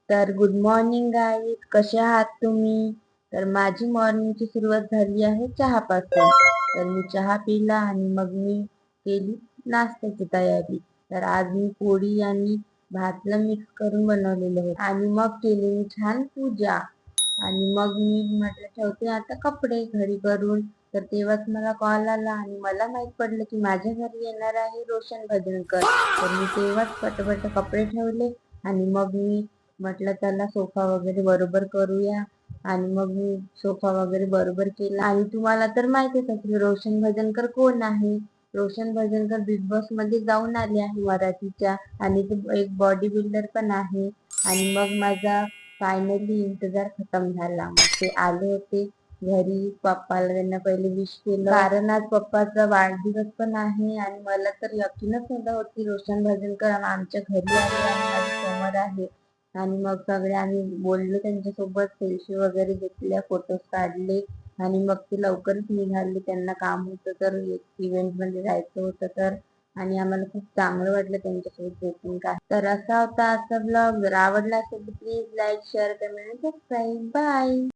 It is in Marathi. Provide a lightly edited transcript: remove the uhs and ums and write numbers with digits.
तर गुड मॉर्निंग गाईज, कसे आहात तुम्ही? तर माझी मॉर्निंगची सुरुवात झाली आहे चहापासून. तर मी चहा पिला आणि मग मी केली नाश्त्याची तयारी. तर आज मी पोळी आणि भातला मिक्स करून बनवलेलं होतं आणि मग केली मी छान पूजा. आणि मग मी म्हटलं ठेवते आता कपडे घरी करून. तर तेव्हाच मला कॉल आला आणि मला माहित पडलं की माझ्या घरी येणार आहे रोशन भजनकर. तर मी तेव्हाच पटपट कपडे ठेवले आणि मग मी म्हटलं त्याला सोफा वगैरे बरोबर करूया. आणि मग मी सोफा वगैरे बरोबर केला. आणि तुम्हाला तर माहितीच असेल रोशन भजनकर कोण आहे. रोशन भजनकर बिग बॉस मध्ये जाऊन आले आहे मराठीच्या. आणि ते एक बॉडी बिल्डर पण आहे. आणि मग माझा फायनली इंतजार खतम झाला. मग ते आले होते घरी. पप्पाला त्यांना पहिले विश केलं, कारण आज पप्पाचा वाढदिवस पण आहे. आणि मला तर यकीनच नव्हतं होती रोशन भजनकर आमच्या घरी आले आणि माझ्यासमोर आहे. आणि मग सगळे आम्ही बोललो त्यांच्यासोबत, सेल्फी वगैरे घेतल्या, फोटोज काढले. आणि मग ते लवकरच निघाले, त्यांना काम होतं तर इव्हेंट मध्ये जायचं होतं तर. आणि आम्हाला खूप चांगलं वाटलं त्यांच्यासोबत भेटून. काय तर असा होता आजचा ब्लॉग. जर आवडला असेल तर please like, share, comment, subscribe. Bye.